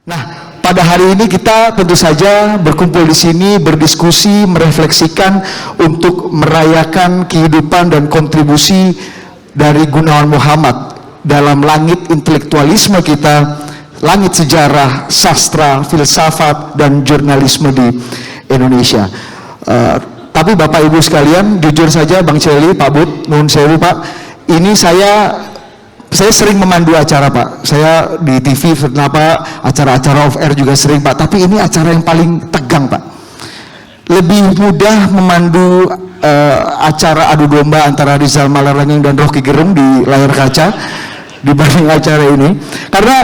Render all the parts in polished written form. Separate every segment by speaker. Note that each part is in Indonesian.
Speaker 1: Nah, pada hari ini kita tentu saja berkumpul di sini, berdiskusi, merefleksikan untuk merayakan kehidupan dan kontribusi dari Gunawan Muhammad dalam langit intelektualisme kita, langit sejarah, sastra, filsafat, dan jurnalisme di Indonesia. Tapi Bapak Ibu sekalian, jujur saja Bang Celi, Pak Bud, Nuhun Sewu Pak, ini saya sering memandu acara Pak, saya di TV kenapa acara-acara off air juga sering Pak, tapi ini acara yang paling tegang Pak. Lebih mudah memandu acara adu domba antara Rizal Malarangeng dan Rocky Gerung di layar kaca dibanding acara ini. Karena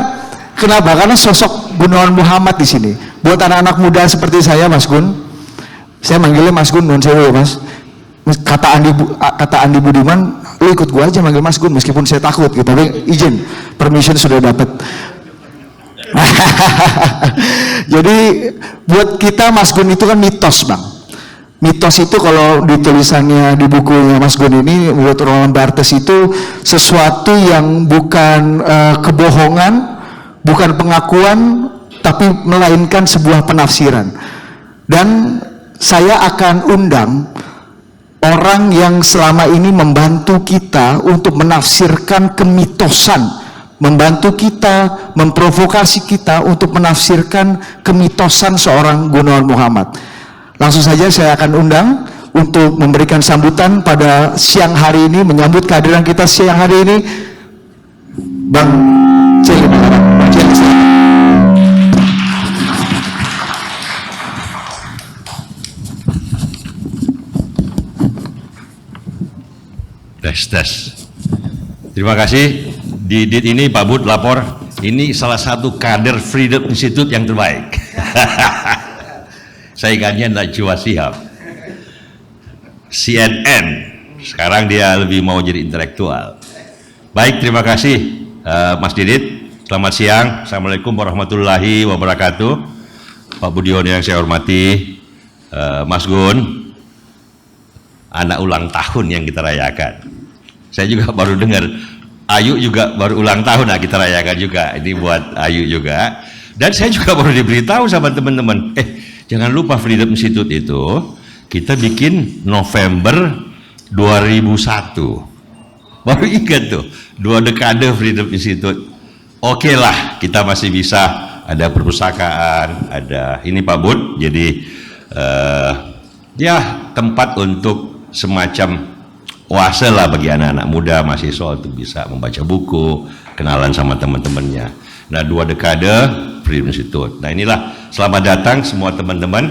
Speaker 1: kenapa? Karena sosok Gunawan Muhammad di sini. Buat anak-anak muda seperti saya, Mas Gun, saya manggilnya Mas Gun, Nuhun Sewu ya Mas. Kata Andi Budiman, lu ikut gua aja manggil Mas Gun meskipun saya takut gitu, tapi izin, permission sudah dapat. Jadi buat kita Mas Gun itu kan mitos Bang. Mitos itu kalau di tulisannya di bukunya Mas Gun ini menurut Roland Barthes itu sesuatu yang bukan kebohongan, bukan pengakuan, tapi melainkan sebuah penafsiran. Dan saya akan undang orang yang selama ini membantu kita untuk menafsirkan kemitosan, membantu kita, memprovokasi kita untuk menafsirkan kemitosan seorang Gunawan Muhammad. Langsung saja saya akan undang untuk memberikan sambutan pada siang hari ini, menyambut kehadiran kita siang hari ini, Bang Celi Malarang.
Speaker 2: Tes. Terima kasih. Di ini Pak Bud lapor, ini salah satu kader Freedom Institute yang terbaik. Saingannya Najwa Shihab. CNN. Sekarang dia lebih mau jadi intelektual. Baik, terima kasih Mas Didit. Selamat siang. Assalamualaikum warahmatullahi wabarakatuh. Pak Budiono yang saya hormati, Mas Gun, anak ulang tahun yang kita rayakan. Saya juga baru dengar Ayu juga baru ulang tahun, kita rayakan juga. Ini buat Ayu juga. Dan saya juga baru diberitahu sama teman-teman, jangan lupa Freedom Institute itu kita bikin November 2001. Baru ingat tuh, 2 dekade Freedom Institute. Oke lah, kita masih bisa ada perpustakaan, ada ini Pak Bud. Jadi ya tempat untuk semacam oase lah bagi anak-anak muda, mahasiswa untuk bisa membaca buku, kenalan sama teman-temannya. Nah, 2 dekade Freedom Institute. Nah, inilah selamat datang semua teman-teman.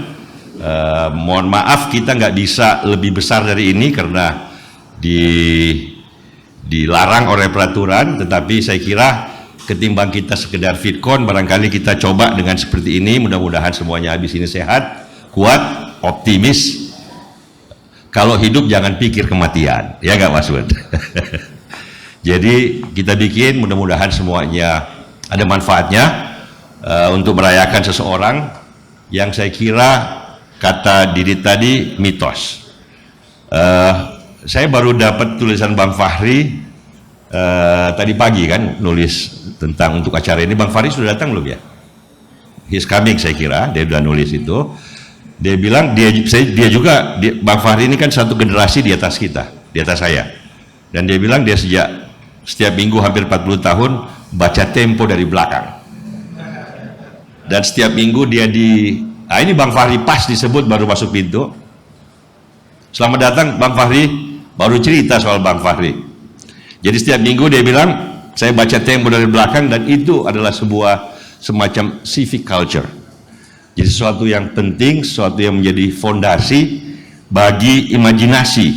Speaker 2: Mohon maaf kita nggak bisa lebih besar dari ini karena dilarang oleh peraturan, tetapi saya kira ketimbang kita sekedar fitcon, barangkali kita coba dengan seperti ini. Mudah-mudahan semuanya habis ini sehat, kuat, optimis. Kalau hidup jangan pikir kematian, ya nggak Mas Bud? Jadi kita bikin, mudah-mudahan semuanya ada manfaatnya untuk merayakan seseorang yang saya kira kata Didit tadi mitos. Saya baru dapat tulisan Bang Fahri tadi pagi kan, nulis tentang untuk acara ini. Bang Fahri sudah datang belum ya? He's coming saya kira, dia sudah nulis itu. Dia bilang Bang Fahri ini kan satu generasi di atas kita, di atas saya. Dan dia bilang dia setiap minggu hampir 40 tahun baca Tempo dari belakang. Dan setiap minggu dia ini Bang Fahri pas disebut baru masuk pintu. Selamat datang Bang Fahri, baru cerita soal Bang Fahri. Jadi setiap minggu dia bilang saya baca Tempo dari belakang, dan itu adalah sebuah semacam civic culture. Jadi sesuatu yang penting, sesuatu yang menjadi fondasi bagi imajinasi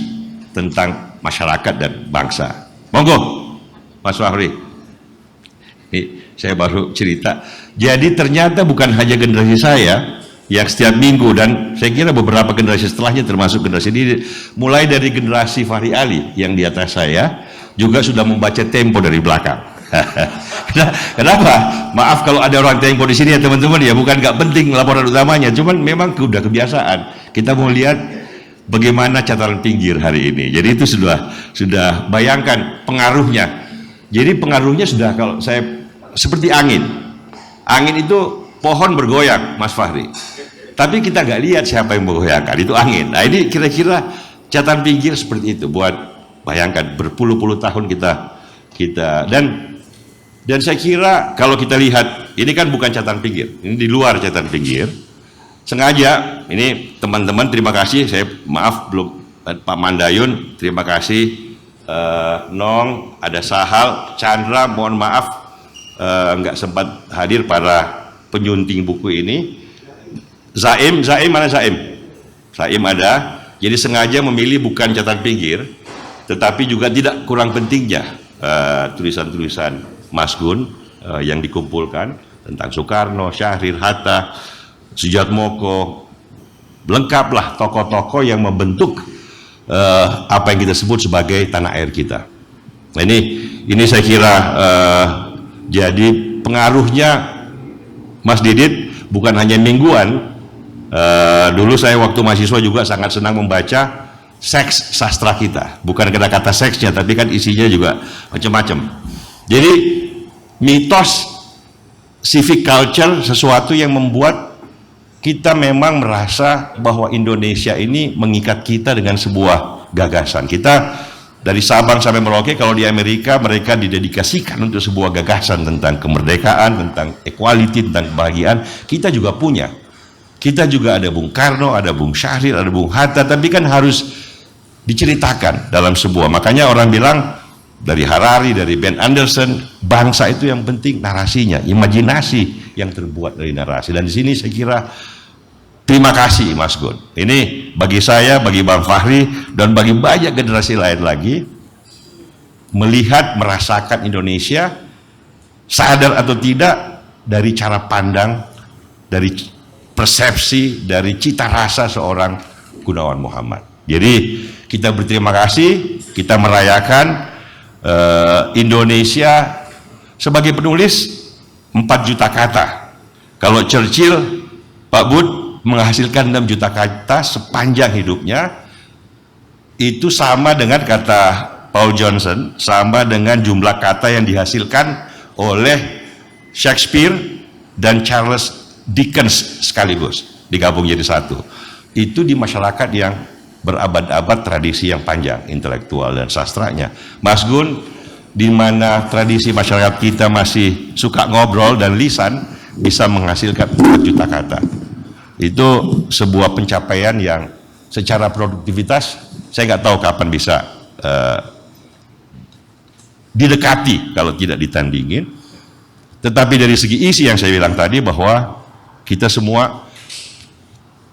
Speaker 2: tentang masyarakat dan bangsa. Monggo, Mas Fahri. Ini saya baru cerita. Jadi ternyata bukan hanya generasi saya yang setiap minggu, dan saya kira beberapa generasi setelahnya termasuk generasi ini, mulai dari generasi Fahri Ali yang di atas saya juga sudah membaca Tempo dari belakang. Kenapa? Maaf kalau ada orang Tempo di sini ya teman-teman, ya bukan nggak penting laporan utamanya, cuman memang udah kebiasaan. Kita mau lihat bagaimana catatan pinggir hari ini. Jadi itu sudah bayangkan pengaruhnya. Jadi pengaruhnya sudah, kalau saya seperti angin. Angin itu pohon bergoyang, Mas Fahri. Tapi kita nggak lihat siapa yang menggoyangkan, itu angin. Nah ini kira-kira catatan pinggir seperti itu. Buat bayangkan berpuluh-puluh tahun kita dan saya kira kalau kita lihat ini kan bukan catatan pinggir, ini di luar catatan pinggir. Sengaja ini teman-teman terima kasih, saya maaf belum Pak Mandayun, terima kasih Nong, ada Sahal, Chandra, mohon maaf nggak sempat hadir para penyunting buku ini. Zaim mana Zaim? Zaim ada. Jadi sengaja memilih bukan catatan pinggir, tetapi juga tidak kurang pentingnya tulisan-tulisan Mas Gun yang dikumpulkan tentang Soekarno, Syahrir, Hatta, Sujatmoko, lengkaplah tokoh-tokoh yang membentuk apa yang kita sebut sebagai tanah air kita. Nah ini saya kira jadi pengaruhnya Mas Didit bukan hanya mingguan. Dulu saya waktu mahasiswa juga sangat senang membaca seks sastra kita, bukan kata-kata seksnya, tapi kan isinya juga macam-macam. Jadi mitos civic culture sesuatu yang membuat kita memang merasa bahwa Indonesia ini mengikat kita dengan sebuah gagasan. Kita dari Sabang sampai Merauke, kalau di Amerika mereka didedikasikan untuk sebuah gagasan tentang kemerdekaan, tentang equality, tentang kebahagiaan. Kita juga punya. Kita juga ada Bung Karno, ada Bung Syahrir, ada Bung Hatta, tapi kan harus diceritakan dalam sebuah. Makanya orang bilang dari Harari, dari Ben Anderson, bangsa itu yang penting narasinya, imajinasi yang terbuat dari narasi. Dan di sini saya kira terima kasih Mas Gun. Ini bagi saya, bagi Bang Fahri, dan bagi banyak generasi lain lagi, melihat, merasakan Indonesia, sadar atau tidak, dari cara pandang, dari persepsi, dari cita rasa seorang Gunawan Muhammad. Jadi kita berterima kasih, kita merayakan Indonesia sebagai penulis 4 juta kata. Kalau Churchill, Pak Bud, menghasilkan 6 juta kata sepanjang hidupnya, itu sama dengan kata Paul Johnson, sama dengan jumlah kata yang dihasilkan oleh Shakespeare dan Charles Dickens sekaligus, digabung jadi satu. Itu di masyarakat yang berabad-abad tradisi yang panjang intelektual dan sastranya. Mas Gun, di mana tradisi masyarakat kita masih suka ngobrol dan lisan, bisa menghasilkan 4 juta kata. Itu sebuah pencapaian yang secara produktivitas saya nggak tahu kapan bisa didekati kalau tidak ditandingin. Tetapi dari segi isi yang saya bilang tadi, bahwa kita semua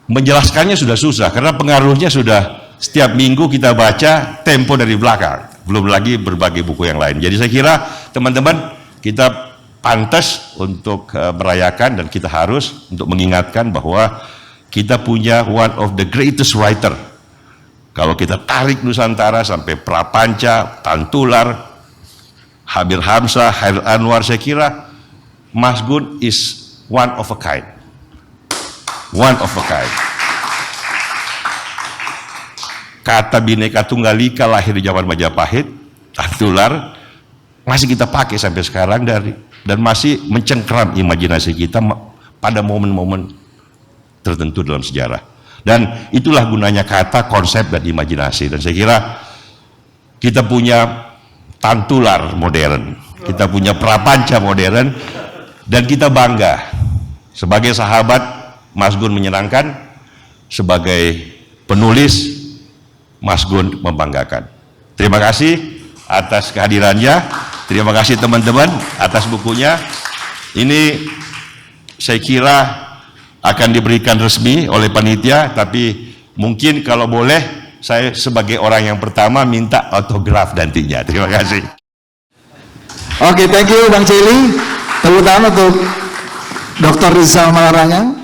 Speaker 2: menjelaskannya sudah susah karena pengaruhnya sudah setiap minggu kita baca Tempo dari belakang, belum lagi berbagai buku yang lain. Jadi saya kira teman-teman, kita pantas untuk merayakan, dan kita harus untuk mengingatkan bahwa kita punya one of the greatest writer. Kalau kita tarik Nusantara sampai Prapanca, Tantular, Habir Hamzah, Hairil Anwar, saya kira Mas Gun is one of a kind. One of a kind. Kata Bhinneka Tunggal Ika lahir di zaman Majapahit, Tantular, masih kita pakai sampai sekarang dan masih mencengkeram imajinasi kita pada momen-momen tertentu dalam sejarah. Dan itulah gunanya kata, konsep, dan imajinasi. Dan saya kira kita punya Tantular modern, kita punya Prapanca modern, dan kita bangga sebagai sahabat. Mas Gun menyenangkan, sebagai penulis Mas Gun membanggakan. Terima kasih atas kehadirannya, terima kasih teman-teman atas bukunya. Ini saya kira akan diberikan resmi oleh panitia, tapi mungkin kalau boleh saya sebagai orang yang pertama minta autograf nantinya. Terima kasih.
Speaker 1: Oke, thank you Bang Celi. Tepuk tangan untuk Dr. Rizal Malarangeng.